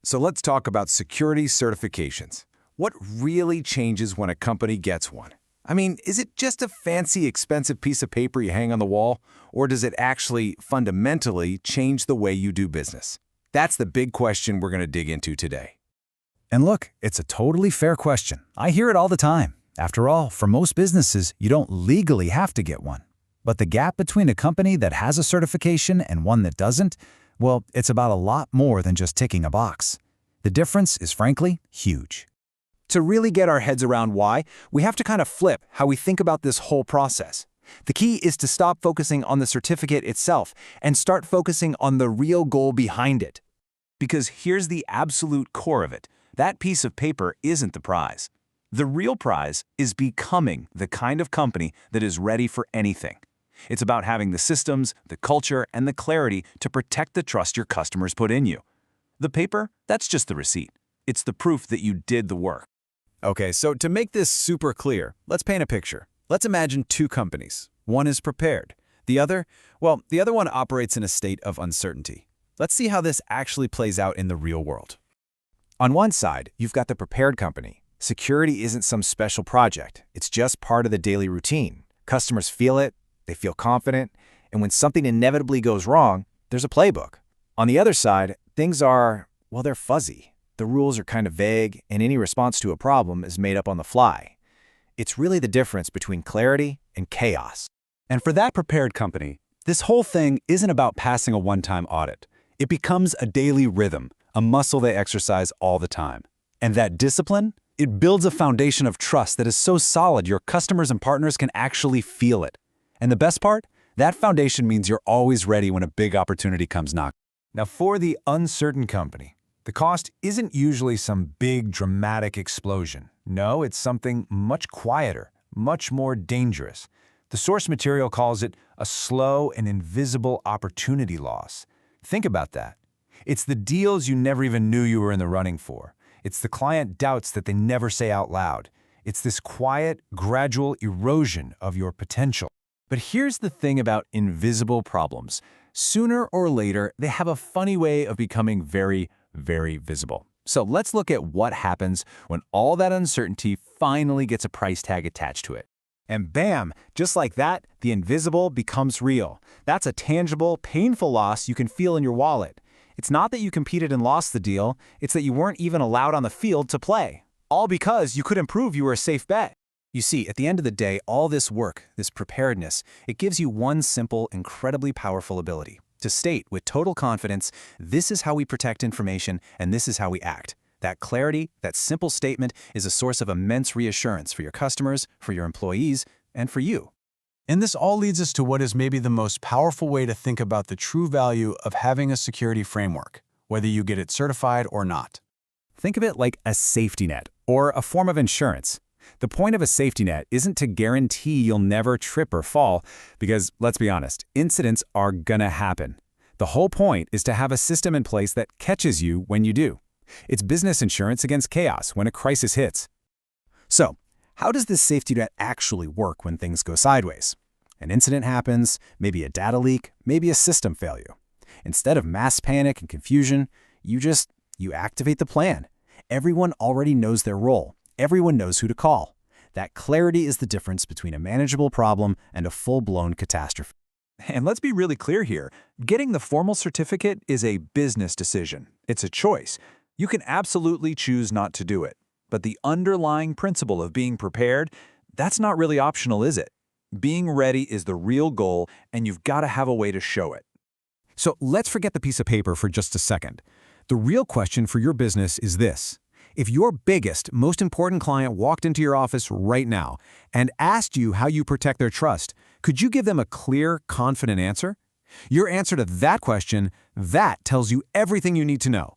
So let's talk about security certifications. What really changes when a company gets one? I mean, is it just a fancy, expensive piece of paper you hang on the wall, or does it actually fundamentally change the way you do business? That's the big question we're going to dig into today. And look, it's a totally fair question. I hear it all the time. After all, for most businesses, you don't legally have to get one. But the gap between a company that has a certification and one that doesn't, well, it's about a lot more than just ticking a box. The difference is frankly huge. To really get our heads around why, we have to kind of flip how we think about this whole process. The key is to stop focusing on the certificate itself and start focusing on the real goal behind it. Because here's the absolute core of it. That piece of paper isn't the prize. The real prize is becoming the kind of company that is ready for anything. It's about having the systems, the culture, and the clarity to protect the trust your customers put in you. The paper, that's just the receipt. It's the proof that you did the work. Okay, so to make this super clear, let's paint a picture. Let's imagine two companies. One is prepared. The other one operates in a state of uncertainty. Let's see how this actually plays out in the real world. On one side, you've got the prepared company. Security isn't some special project. It's just part of the daily routine. Customers feel it, they feel confident, and when something inevitably goes wrong, there's a playbook. On the other side, things are, well, they're fuzzy. The rules are kind of vague, and any response to a problem is made up on the fly. It's really the difference between clarity and chaos. And for that prepared company, this whole thing isn't about passing a one-time audit. It becomes a daily rhythm, a muscle they exercise all the time. And that discipline, it builds a foundation of trust that is so solid your customers and partners can actually feel it. And the best part? That foundation means you're always ready when a big opportunity comes knocking. Now, for the uncertain company, the cost isn't usually some big, dramatic explosion. No, it's something much quieter, much more dangerous. The source material calls it a slow and invisible opportunity loss. Think about that. It's the deals you never even knew you were in the running for. It's the client doubts that they never say out loud. It's this quiet, gradual erosion of your potential. But here's the thing about invisible problems. Sooner or later, they have a funny way of becoming very, very visible. So let's look at what happens when all that uncertainty finally gets a price tag attached to it. And bam, just like that, the invisible becomes real. That's a tangible, painful loss you can feel in your wallet. It's not that you competed and lost the deal, it's that you weren't even allowed on the field to play. All because you couldn't prove you were a safe bet. You see, at the end of the day, all this work, this preparedness, it gives you one simple, incredibly powerful ability. To state with total confidence, this is how we protect information and this is how we act. That clarity, that simple statement is a source of immense reassurance for your customers, for your employees, and for you. And this all leads us to what is maybe the most powerful way to think about the true value of having a security framework, whether you get it certified or not. Think of it like a safety net or a form of insurance. The point of a safety net isn't to guarantee you'll never trip or fall, because let's be honest, incidents are gonna happen. The whole point is to have a system in place that catches you when you do. It's business insurance against chaos when a crisis hits. So, how does this safety net actually work when things go sideways? An incident happens, maybe a data leak, maybe a system failure. Instead of mass panic and confusion, you activate the plan. Everyone already knows their role. Everyone knows who to call. That clarity is the difference between a manageable problem and a full-blown catastrophe. And let's be really clear here. Getting the formal certificate is a business decision. It's a choice. You can absolutely choose not to do it. But the underlying principle of being prepared, that's not really optional, is it? Being ready is the real goal, and you've got to have a way to show it. So let's forget the piece of paper for just a second. The real question for your business is this. If your biggest, most important client walked into your office right now and asked you how you protect their trust, could you give them a clear, confident answer? Your answer to that question, that tells you everything you need to know.